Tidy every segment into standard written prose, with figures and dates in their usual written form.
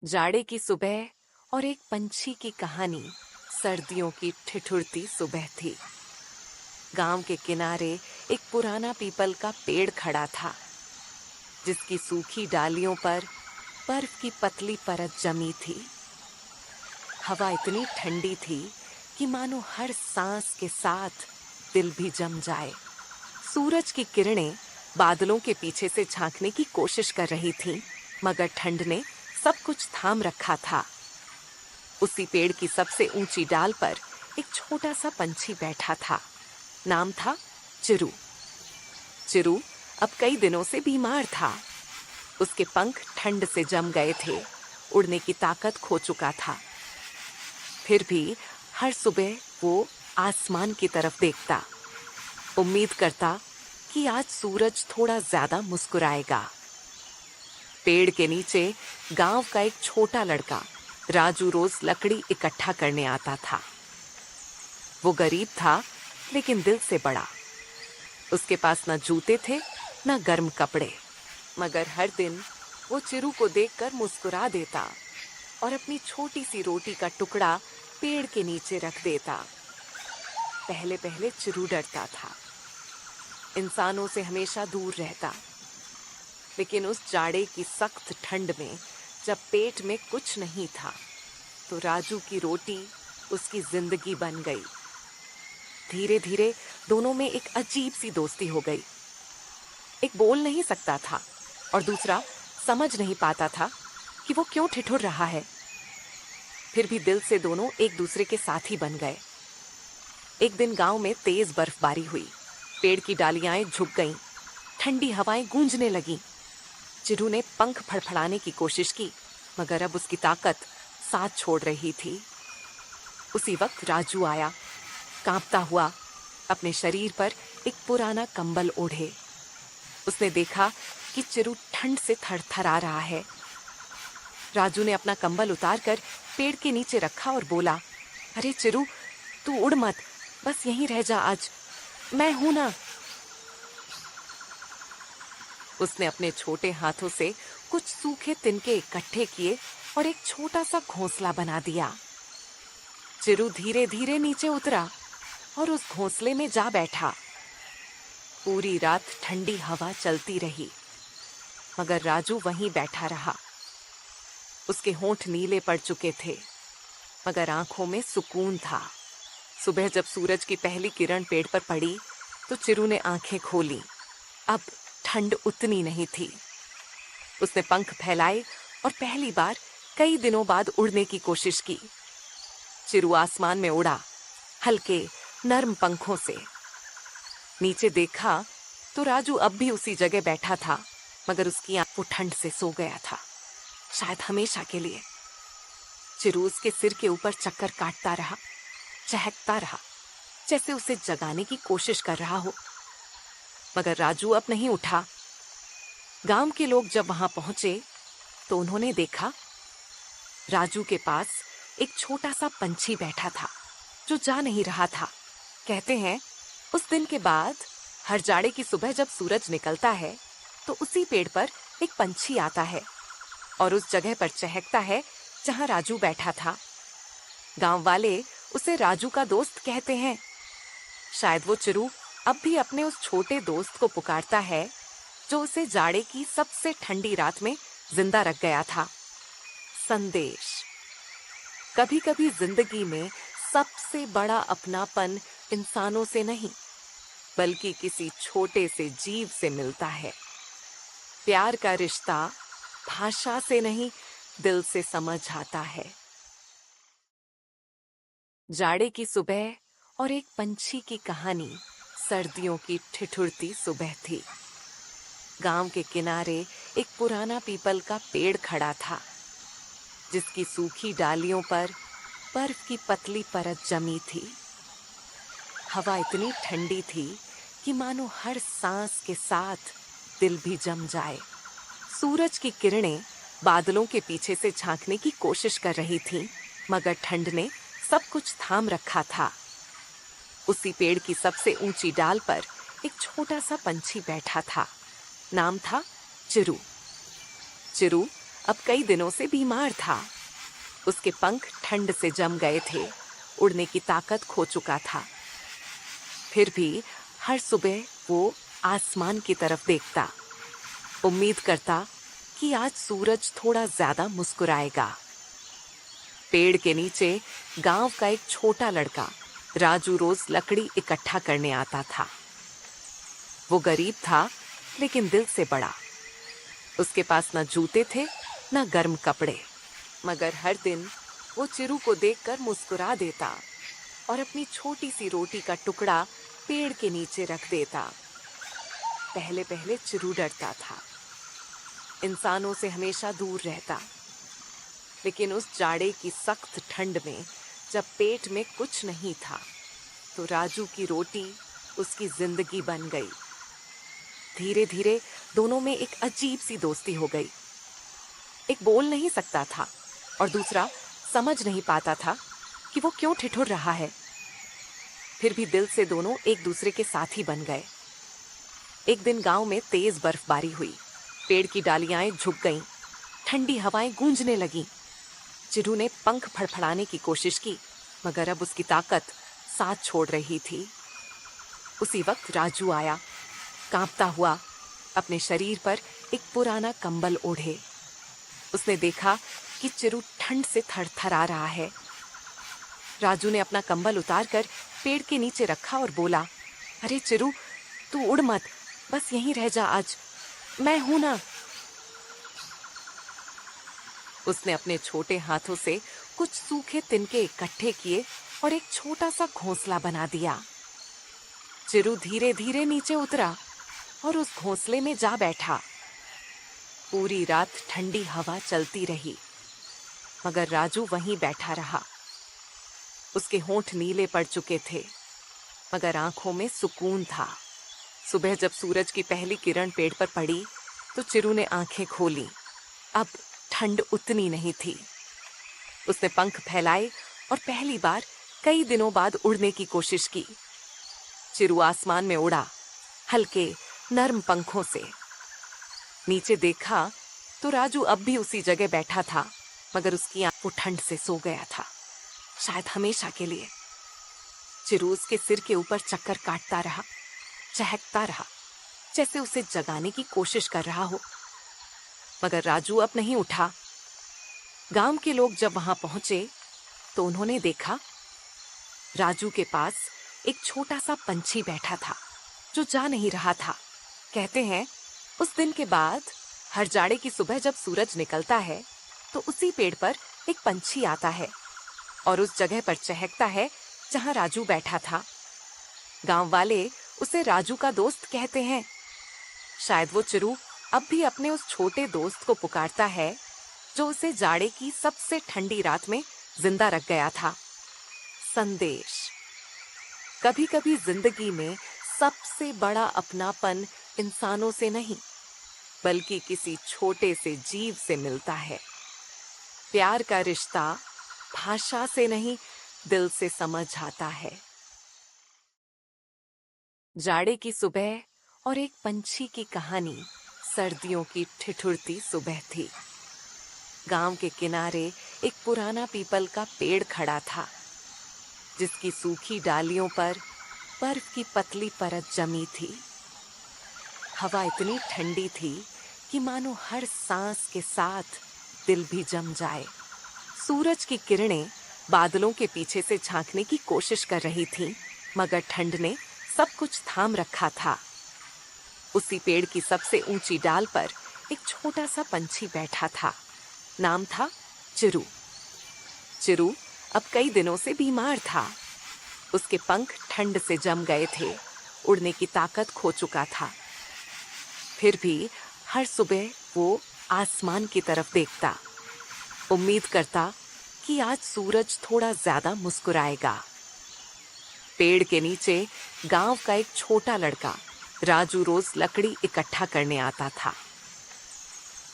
जाड़े की सुबह और एक पंछी की कहानी। सर्दियों की ठिठुरती सुबह थी। गांव के किनारे एक पुराना पीपल का पेड़ खड़ा था, जिसकी सूखी डालियों पर बर्फ की पतली परत जमी थी। हवा इतनी ठंडी थी कि मानो हर सांस के साथ दिल भी जम जाए। सूरज की किरणें बादलों के पीछे से झांकने की कोशिश कर रही थीं, मगर ठंड ने सब कुछ थाम रखा था। उसी पेड़ की सबसे ऊंची डाल पर एक छोटा सा पंछी बैठा था। नाम था चिरू। चिरू अब कई दिनों से बीमार था। उसके पंख ठंड से जम गए थे, उड़ने की ताकत खो चुका था। फिर भी हर सुबह वो आसमान की तरफ देखता, उम्मीद करता कि आज सूरज थोड़ा ज्यादा मुस्कुराएगा। पेड़ के नीचे गांव का एक छोटा लड़का राजू रोज लकड़ी इकट्ठा करने आता था। वो गरीब था, लेकिन दिल से बड़ा। उसके पास न जूते थे न गर्म कपड़े, मगर हर दिन वो चिरू को देखकर मुस्कुरा देता और अपनी छोटी सी रोटी का टुकड़ा पेड़ के नीचे रख देता। पहले पहले चिरू डरता था, इंसानों से हमेशा दूर रहता। लेकिन उस जाड़े की सख्त ठंड में जब पेट में कुछ नहीं था, तो राजू की रोटी उसकी जिंदगी बन गई। धीरे धीरे दोनों में एक अजीब सी दोस्ती हो गई। एक बोल नहीं सकता था और दूसरा समझ नहीं पाता था कि वो क्यों ठिठुर रहा है। फिर भी दिल से दोनों एक दूसरे के साथी बन गए। एक दिन गांव में तेज बर्फबारी हुई। पेड़ की डालियां झुक गईं, ठंडी हवाएं गूंजने लगीं। चिरू ने पंख फड़फड़ाने की कोशिश की, मगर अब उसकी ताकत साथ छोड़ रही थी। उसी वक्त राजू आया, कांपता हुआ, अपने शरीर पर एक पुराना कंबल ओढ़े। उसने देखा कि चिरू ठंड से थरथरा रहा है। राजू ने अपना कंबल उतारकर पेड़ के नीचे रखा और बोला, अरे चिरू, तू उड़ मत, बस यहीं रह जा आज, मैं हूं ना। उसने अपने छोटे हाथों से कुछ सूखे तिनके इकट्ठे किए और एक छोटा सा घोंसला बना दिया। चिरू धीरे धीरे नीचे उतरा और उस घोंसले में जा बैठा। पूरी रात ठंडी हवा चलती रही, मगर राजू वहीं बैठा रहा। उसके होंठ नीले पड़ चुके थे, मगर आंखों में सुकून था। सुबह जब सूरज की पहली किरण पेड़ पर पड़ी, तो चिरू ने आंखें खोली। अब ठंड उतनी नहीं थी। उसने पंख फैलाए और पहली बार कई दिनों बाद उड़ने की कोशिश की। चिरू आसमान में उड़ा, हल्के नर्म पंखों से। नीचे देखा तो राजू अब भी उसी जगह बैठा था, मगर उसकी आंख वो ठंड से सो गया था, शायद हमेशा के लिए। चिरू उसके सिर के ऊपर चक्कर काटता रहा, चहकता रहा, जैसे उसे जगाने की कोशिश कर रहा हो, मगर राजू अब नहीं उठा। गांव के लोग जब वहां पहुंचे तो उन्होंने देखा राजू के पास एक छोटा सा पंछी बैठा था, जो जा नहीं रहा था। कहते हैं उस दिन के बाद हर जाड़े की सुबह जब सूरज निकलता है, तो उसी पेड़ पर एक पंछी आता है और उस जगह पर चहकता है जहां राजू बैठा था। गांव वाले उसे राजू का दोस्त कहते हैं। शायद वो चिरू अब भी अपने उस छोटे दोस्त को पुकारता है, जो उसे जाड़े की सबसे ठंडी रात में जिंदा रख गया था। संदेश: कभी कभी जिंदगी में सबसे बड़ा अपनापन इंसानों से नहीं, बल्कि किसी छोटे से जीव से मिलता है। प्यार का रिश्ता भाषा से नहीं, दिल से समझ आता है। जाड़े की सुबह और एक पंछी की कहानी। सर्दियों की ठिठुरती सुबह थी। गांव के किनारे एक पुराना पीपल का पेड़ खड़ा था, जिसकी सूखी डालियों पर बर्फ की पतली परत जमी थी। हवा इतनी ठंडी थी कि मानो हर सांस के साथ दिल भी जम जाए। सूरज की किरणें बादलों के पीछे से झांकने की कोशिश कर रही थीं, मगर ठंड ने सब कुछ थाम रखा था। उसी पेड़ की सबसे ऊंची डाल पर एक छोटा सा पंछी बैठा था। नाम था चिरू। चिरू अब कई दिनों से बीमार था। उसके पंख ठंड से जम गए थे, उड़ने की ताकत खो चुका था। फिर भी हर सुबह वो आसमान की तरफ देखता, उम्मीद करता कि आज सूरज थोड़ा ज्यादा मुस्कुराएगा। पेड़ के नीचे गांव का एक छोटा लड़का राजू रोज लकड़ी इकट्ठा करने आता था। वो गरीब था, लेकिन दिल से बड़ा। उसके पास न जूते थे, न गर्म कपड़े, मगर हर दिन वो चिरू को देखकर मुस्कुरा देता और अपनी छोटी सी रोटी का टुकड़ा पेड़ के नीचे रख देता। पहले पहले चिरू डरता था, इंसानों से हमेशा दूर रहता, लेकिन उस जाड़े की सख्त ठंड में जब पेट में कुछ नहीं था, तो राजू की रोटी उसकी जिंदगी बन गई। धीरे धीरे दोनों में एक अजीब सी दोस्ती हो गई। एक बोल नहीं सकता था और दूसरा समझ नहीं पाता था कि वो क्यों ठिठुर रहा है। फिर भी दिल से दोनों एक दूसरे के साथी बन गए। एक दिन गांव में तेज बर्फबारी हुई, पेड़ की डालियां झुक गईं, ठंडी हवाएं गूंजने लगीं। चिरू ने पंख फड़फड़ाने की कोशिश की, मगर अब उसकी ताकत साथ छोड़ रही थी। उसी वक्त राजू आया, कांपता हुआ, अपने शरीर पर एक पुराना कंबल ओढ़े। उसने देखा कि चिरू ठंड से थरथरा रहा है। राजू ने अपना कंबल उतारकर पेड़ के नीचे रखा और बोला, अरे चिरू, तू उड़ मत, बस यहीं रह जा आज, मैं हूं ना। उसने अपने छोटे हाथों से कुछ सूखे तिनके इकट्ठे किए और एक छोटा सा घोंसला बना दिया। चिरू धीरे धीरे नीचे उतरा और उस घोंसले में जा बैठा। पूरी रात ठंडी हवा चलती रही, मगर राजू वहीं बैठा रहा। उसके होंठ नीले पड़ चुके थे, मगर आंखों में सुकून था। सुबह जब सूरज की पहली किरण पेड़ पर पड़ी, तो चिरू ने आंखें खोली। अब ठंड उतनी नहीं थी। उसने पंख फैलाए और पहली बार कई दिनों बाद उड़ने की कोशिश की। चिरू आसमान में उड़ा, हल्के नर्म पंखों से। नीचे देखा तो राजू अब भी उसी जगह बैठा था, मगर उसकी आंख वो ठंड से सो गया था, शायद हमेशा के लिए। चिरू उसके सिर के ऊपर चक्कर काटता रहा, चहकता रहा, जैसे उसे जगाने की कोशिश कर रहा हो, मगर राजू अब नहीं उठा। गांव के लोग जब वहां पहुंचे तो उन्होंने देखा राजू के पास एक छोटा सा पंछी बैठा था, जो जा नहीं रहा था। कहते हैं उस दिन के बाद हर जाड़े की सुबह जब सूरज निकलता है, तो उसी पेड़ पर एक पंछी आता है और उस जगह पर चहकता है जहां राजू बैठा था। गांव वाले उसे राजू का दोस्त कहते हैं। शायद वो चिरू अब भी अपने उस छोटे दोस्त को पुकारता है, जो उसे जाड़े की सबसे ठंडी रात में जिंदा रख गया था। संदेश: कभी कभी जिंदगी में सबसे बड़ा अपनापन इंसानों से नहीं, बल्कि किसी छोटे से जीव से मिलता है। प्यार का रिश्ता भाषा से नहीं, दिल से समझ आता है। जाड़े की सुबह और एक पंछी की कहानी। सर्दियों की ठिठुरती सुबह थी। गांव के किनारे एक पुराना पीपल का पेड़ खड़ा था, जिसकी सूखी डालियों पर बर्फ की पतली परत जमी थी। हवा इतनी ठंडी थी कि मानो हर सांस के साथ दिल भी जम जाए। सूरज की किरणें बादलों के पीछे से झांकने की कोशिश कर रही थीं, मगर ठंड ने सब कुछ थाम रखा था। उसी पेड़ की सबसे ऊंची डाल पर एक छोटा सा पंछी बैठा था। नाम था चिरू। चिरू अब कई दिनों से बीमार था। उसके पंख ठंड से जम गए थे, उड़ने की ताकत खो चुका था। फिर भी हर सुबह वो आसमान की तरफ देखता, उम्मीद करता कि आज सूरज थोड़ा ज्यादा मुस्कुराएगा। पेड़ के नीचे गांव का एक छोटा लड़का राजू रोज लकड़ी इकट्ठा करने आता था।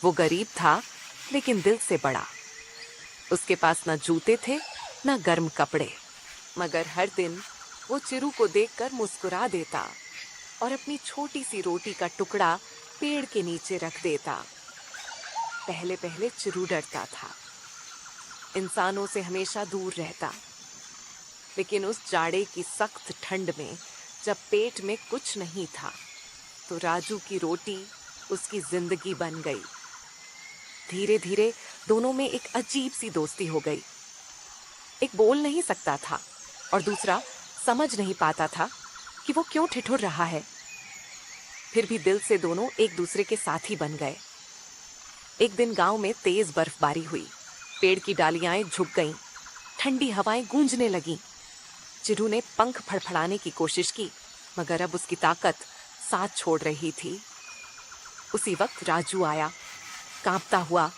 वो गरीब था, लेकिन दिल से बड़ा। उसके पास न जूते थे, न गर्म कपड़े, मगर हर दिन वो चिरू को देखकर मुस्कुरा देता और अपनी छोटी सी रोटी का टुकड़ा पेड़ के नीचे रख देता। पहले पहले चिरू डरता था, इंसानों से हमेशा दूर रहता। लेकिन उस जाड़े की सख्त ठंड में जब पेट में कुछ नहीं था, तो राजू की रोटी उसकी जिंदगी बन गई। धीरे धीरे दोनों में एक अजीब सी दोस्ती हो गई। एक बोल नहीं सकता था और दूसरा समझ नहीं पाता था कि वो क्यों ठिठुर रहा है। फिर भी दिल से दोनों एक दूसरे के साथी बन गए। एक दिन गांव में तेज बर्फबारी हुई, पेड़ की डालियां झुक गईं, ठंडी हवाएं गूंजने लगीं। चिरू ने पंख फड़फड़ाने की कोशिश की, मगर अब उसकी ताकत साथ छोड़ रही थी। उसी वक्त राजू आया, कांपता हुआ,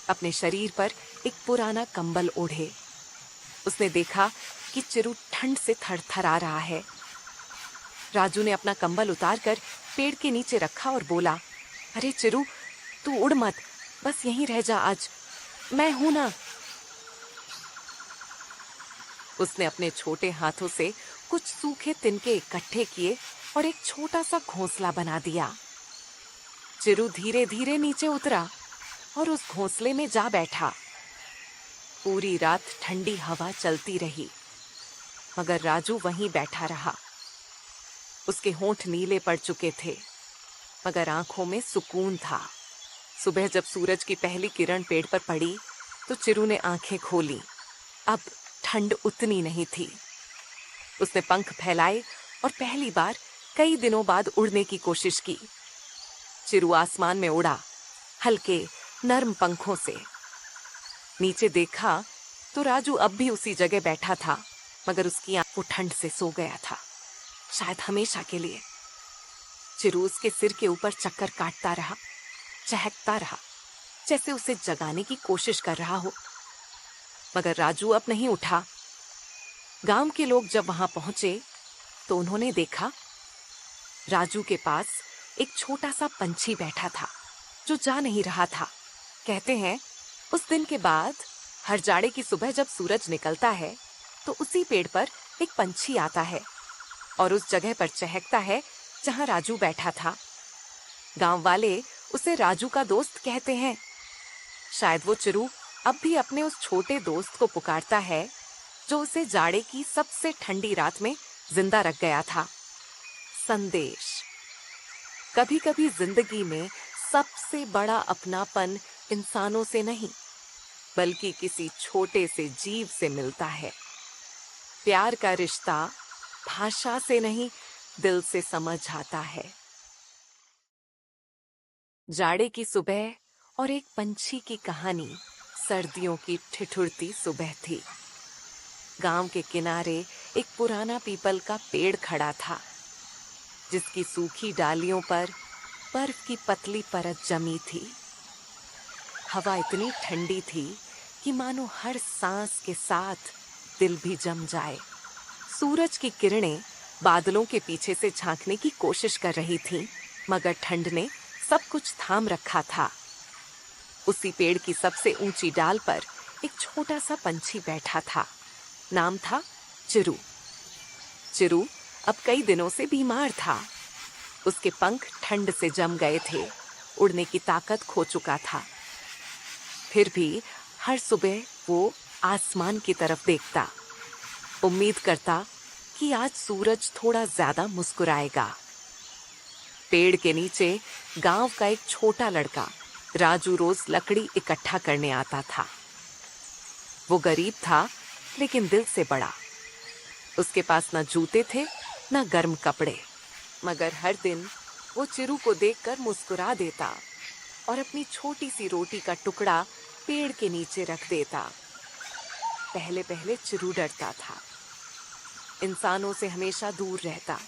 अपने शरीर पर एक पुराना कंबल ओढ़े। उसने देखा कि चिरू ठंड से थरथरा रहा है। राजू ने अपना कंबल उतारकर पेड़ के नीचे रखा और बोला, अरे चिरू, तू उड़ मत, बस यहीं रह जा आज, मैं हूं ना। उसने अपने छोटे हाथों से कुछ सूखे तिनके इकट्ठे किए और एक छोटा सा घोंसला बना दिया। चिरू धीरे धीरे नीचे उतरा और उस घोंसले में जा बैठा। पूरी रात ठंडी हवा चलती रही, मगर राजू वहीं बैठा रहा। उसके होंठ नीले पड़ चुके थे, मगर आंखों में सुकून था। सुबह जब सूरज की पहली किरण पेड़ पर पड़ी, तो चिरू ने आंखें खोली। अब ठंड उतनी नहीं थी। उसने पंख फैलाए और पहली बार कई दिनों बाद उड़ने की कोशिश की। चिरू आसमान में उड़ा, हल्के नर्म पंखों से। नीचे देखा तो राजू अब भी उसी जगह बैठा था, मगर उसकी आंखों ठंड से सो गया था, शायद हमेशा के लिए। चिरू उसके सिर के ऊपर चक्कर काटता रहा, चहकता रहा, जैसे उसे जगाने की कोशिश कर रहा हो, मगर राजू अब नहीं उठा। गांव के लोग जब वहां पहुंचे तो उन्होंने देखा राजू के पास एक छोटा सा पंछी बैठा था जो जा नहीं रहा था। कहते हैं उस दिन के बाद हर जाड़े की सुबह जब सूरज निकलता है तो उसी पेड़ पर एक पंछी आता है और उस जगह पर चहकता है जहां राजू बैठा था। गांव वाले उसे राजू का दोस्त कहते हैं। शायद वो चिरू अब भी अपने उस छोटे दोस्त को पुकारता है जो उसे जाड़े की सबसे ठंडी रात में जिंदा रख गया था। संदेश: कभी कभी जिंदगी में सबसे बड़ा अपनापन इंसानों से नहीं, बल्कि किसी छोटे से जीव से मिलता है। प्यार का रिश्ता भाषा से नहीं, दिल से समझ आता है। जाड़े की सुबह और एक पंछी की कहानी सर्दियों की ठिठुरती सुबह थी। गांव के किनारे एक पुराना पीपल का पेड़ खड़ा था, जिसकी सूखी डालियों पर बर्फ की पतली परत जमी थी। हवा इतनी ठंडी थी कि मानो हर सांस के साथ दिल भी जम जाए। सूरज की किरणें बादलों के पीछे से झांकने की कोशिश कर रही थीं, मगर ठंड ने सब कुछ थाम रखा था। उसी पेड़ की सबसे ऊंची डाल पर एक छोटा सा पंछी बैठा था। नाम था चिरू। चिरू अब कई दिनों से बीमार था। उसके पंख ठंड से जम गए थे, उड़ने की ताकत खो चुका था। फिर भी हर सुबह वो आसमान की तरफ देखता, उम्मीद करता कि आज सूरज थोड़ा ज्यादा मुस्कुराएगा। पेड़ के नीचे गांव का एक छोटा लड़का राजू रोज लकड़ी इकट्ठा करने आता था। वो गरीब था, लेकिन दिल से बड़ा। उसके पास न जूते थे न गर्म कपड़े, मगर हर दिन वो चिरू को देखकर मुस्कुरा देता और अपनी छोटी सी रोटी का टुकड़ा पेड़ के नीचे रख देता। पहले पहले चिरू डरता था, इंसानों से हमेशा दूर रहता।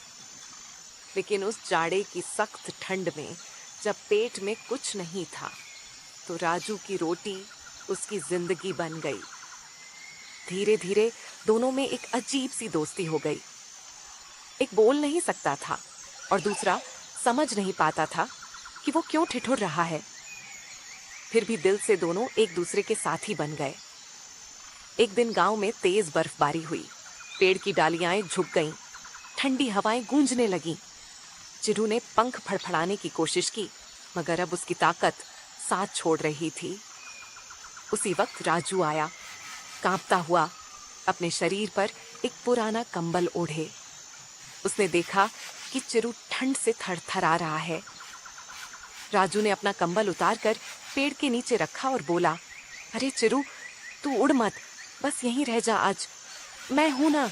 लेकिन उस जाड़े की सख्त ठंड में जब पेट में कुछ नहीं था, तो राजू की रोटी उसकी जिंदगी बन गई। धीरे धीरे दोनों में एक अजीब सी दोस्ती हो गई। एक बोल नहीं सकता था और दूसरा समझ नहीं पाता था कि वो क्यों ठिठुर रहा है। फिर भी दिल से दोनों एक दूसरे के साथी बन गए। एक दिन गांव में तेज बर्फबारी हुई, पेड़ की डालियां झुक गईं, ठंडी हवाएं गूंजने लगीं। चिरू ने पंख फड़फड़ाने की कोशिश की, मगर अब उसकी ताकत साथ छोड़ रही थी। उसी वक्त राजू आया, कांपता हुआ, अपने शरीर पर एक पुराना कंबल ओढ़े। उसने देखा कि चिरू ठंड से थरथरा रहा है। राजू ने अपना कंबल उतारकर पेड़ के नीचे रखा और बोला, अरे चिरू, तू उड़ मत, बस यहीं रह जा आज, मैं हूं ना।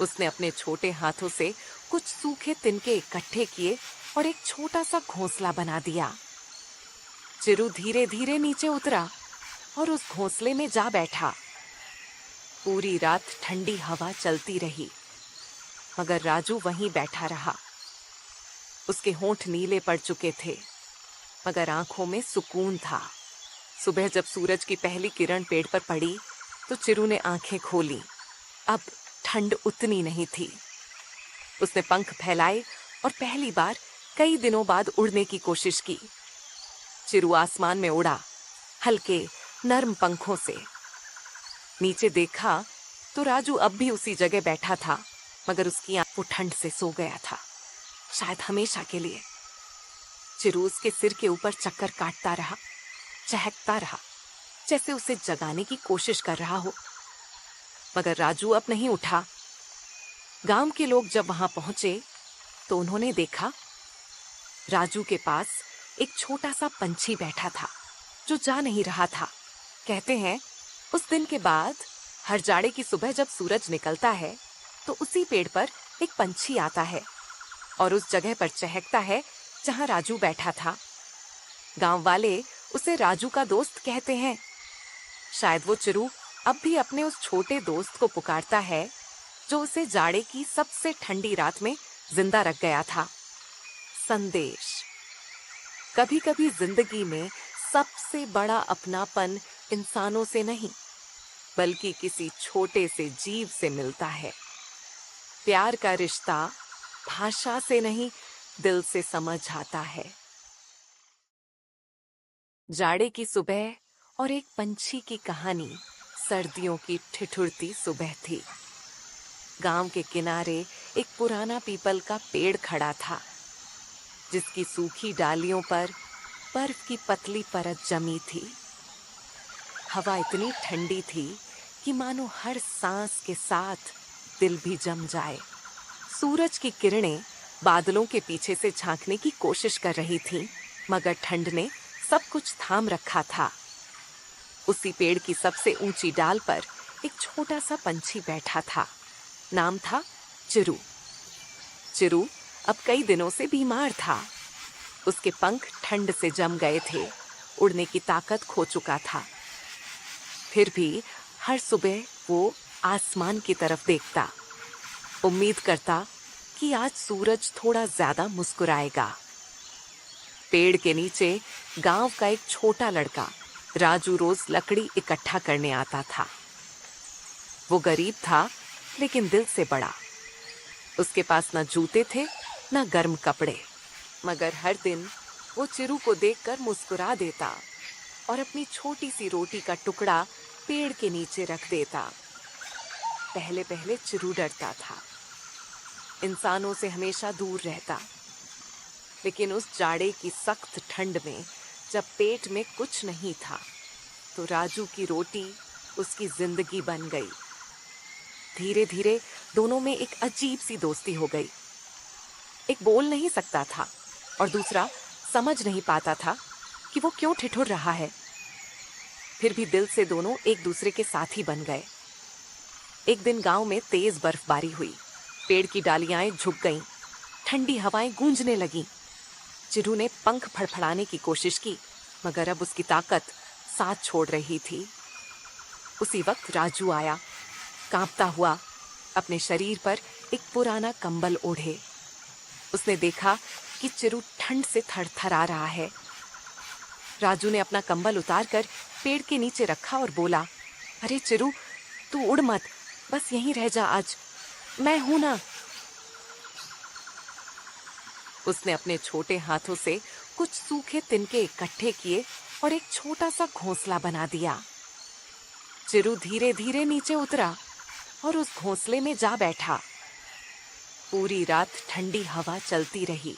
उसने अपने छोटे हाथों से कुछ सूखे तिनके इकट्ठे किए और एक छोटा सा घोंसला बना दिया। चिरू धीरे धीरे नीचे उतरा और उस घोंसले में जा बैठा। पूरी रात ठंडी हवा चलती रही, मगर राजू वहीं बैठा रहा। उसके होंठ नीले पड़ चुके थे, मगर आंखों में सुकून था। सुबह जब सूरज की पहली किरण पेड़ पर पड़ी तो चिरू ने आंखें खोली। अब ठंड उतनी नहीं थी। उसने पंख फैलाए और पहली बार कई दिनों बाद उड़ने की कोशिश की। चिरू आसमान में उड़ा, हल्के नर्म पंखों से। नीचे देखा तो राजू अब भी उसी जगह बैठा था, मगर उसकी आंख वो ठंड से सो गया था, शायद हमेशा के लिए। चिरू उसके सिर के ऊपर चक्कर काटता रहा, चहकता रहा, जैसे उसे जगाने की कोशिश कर रहा हो, मगर राजू अब नहीं उठा। गांव के लोग जब वहां पहुंचे तो उन्होंने देखा राजू के पास एक छोटा सा पंछी बैठा था जो जा नहीं रहा था। कहते हैं उस दिन के बाद हर जाड़े की सुबह जब सूरज निकलता है तो उसी पेड़ पर एक पंछी आता है और उस जगह पर चहकता है जहां राजू बैठा था। गांव वाले उसे राजू का दोस्त कहते हैं। शायद वो चिरू अब भी अपने उस छोटे दोस्त को पुकारता है जो उसे जाड़े की सबसे ठंडी रात में जिंदा रख गया था। संदेश: कभी कभी जिंदगी में सबसे बड़ा अपनापन इंसानों से नहीं, बल्कि किसी छोटे से जीव से मिलता है। प्यार का रिश्ता भाषा से नहीं, दिल से समझ आता है। जाड़े की सुबह और एक पंछी की कहानी। सर्दियों की ठिठुरती सुबह थी। गांव के किनारे एक पुराना पीपल का पेड़ खड़ा था, जिसकी सूखी डालियों पर बर्फ की पतली परत जमी थी। हवा इतनी ठंडी थी कि मानो हर सांस के साथ दिल भी जम जाए। सूरज की किरणें बादलों के पीछे से झांकने की कोशिश कर रही थीं, मगर ठंड ने सब कुछ थाम रखा था। उसी पेड़ की सबसे ऊंची डाल पर एक छोटा सा पंछी बैठा था। नाम था चिरू। चिरू अब कई दिनों से बीमार था। उसके पंख ठंड से जम गए थे, उड़ने की ताकत खो चुका था। फिर भी हर सुबह वो आसमान की तरफ देखता, उम्मीद करता कि आज सूरज थोड़ा ज्यादा मुस्कुराएगा। पेड़ के नीचे गांव का एक छोटा लड़का राजू रोज लकड़ी इकट्ठा करने आता था। वो गरीब था, लेकिन दिल से बड़ा। उसके पास न जूते थे न गर्म कपड़े, मगर हर दिन वो चिरू को देखकर मुस्कुरा देता और अपनी छोटी सी रोटी का टुकड़ा पेड़ के नीचे रख देता। पहले पहले चिरू डरता था, इंसानों से हमेशा दूर रहता, लेकिन उस जाड़े की सख्त ठंड में जब पेट में कुछ नहीं था तो राजू की रोटी उसकी जिंदगी बन गई। धीरे धीरे दोनों में एक अजीब सी दोस्ती हो गई। एक बोल नहीं सकता था और दूसरा समझ नहीं पाता था कि वो क्यों ठिठुर रहा है। फिर भी दिल से दोनों एक दूसरे के साथी बन गए। एक दिन गांव में तेज बर्फबारी हुई। पेड़ की डालियां झुक गईं, ठंडी हवाएं गूंजने लगीं। चिरू ने पंख फड़फड़ाने की कोशिश की, मगर अब उसकी ताकत साथ छोड़ रही थी। उसी वक्त राजू आया, कांपता हुआ, अपने शरीर पर एक पुराना कंबल ओढ़े। उसने देखा कि चिरू ठंड से थरथरा रहा है। राजू ने अपना कंबल उतारकर पेड़ के नीचे रखा और बोला, अरे चिरू, तू उड़ मत, बस यहीं रह जा आज, मैं हूं ना। उसने अपने छोटे हाथों से कुछ सूखे तिनके इकट्ठे किए और एक छोटा सा घोंसला बना दिया। चिरू धीरे धीरे नीचे उतरा और उस घोंसले में जा बैठा। पूरी रात ठंडी हवा चलती रही,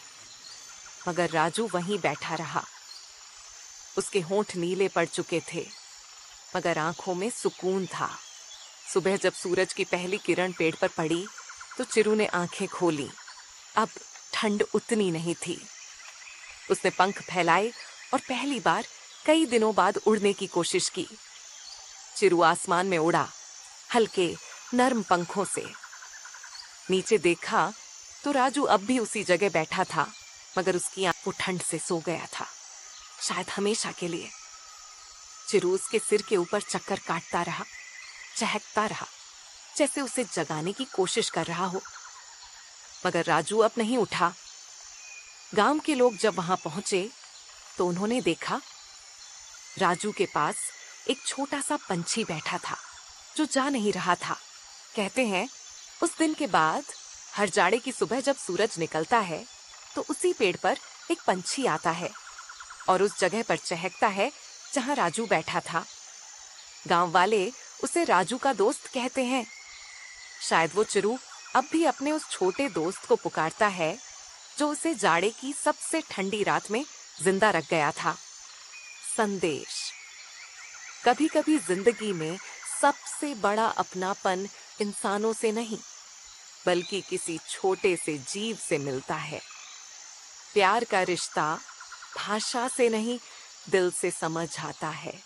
मगर राजू वहीं बैठा रहा। उसके होंठ नीले पड़ चुके थे, मगर आंखों में सुकून था। सुबह जब सूरज की पहली किरण पेड़ पर पड़ी तो चिरू ने आंखें खोली। अब ठंड उतनी नहीं थी। उसने पंख फैलाए और पहली बार कई दिनों बाद उड़ने की कोशिश की। चिरू आसमान में उड़ा, हल्के नर्म पंखों से। नीचे देखा तो राजू अब भी उसी जगह बैठा था, मगर उसकी आंखों ठंड से सो गया था, शायद हमेशा के लिए। चिरू उसके सिर के ऊपर चक्कर काटता रहा, चहकता रहा, जैसे उसे जगाने की कोशिश कर रहा हो, मगर राजू अब नहीं उठा। गांव के लोग जब वहां पहुंचे तो उन्होंने देखा राजू के पास एक छोटा सा पंछी बैठा था जो जा नहीं रहा था। कहते हैं उस दिन के बाद हर जाड़े की सुबह जब सूरज निकलता है तो उसी पेड़ पर एक पंछी आता है और उस जगह पर चहकता है जहां राजू बैठा था। गांव वाले उसे राजू का दोस्त कहते हैं। शायद वो चिरू अब भी अपने उस छोटे दोस्त को पुकारता है जो उसे जाड़े की सबसे ठंडी रात में जिंदा रख गया था। संदेश: कभी कभी जिंदगी में सबसे बड़ा अपनापन इंसानों से नहीं, बल्कि किसी छोटे से जीव से मिलता है। प्यार का रिश्ता भाषा से नहीं, दिल से समझ आता है।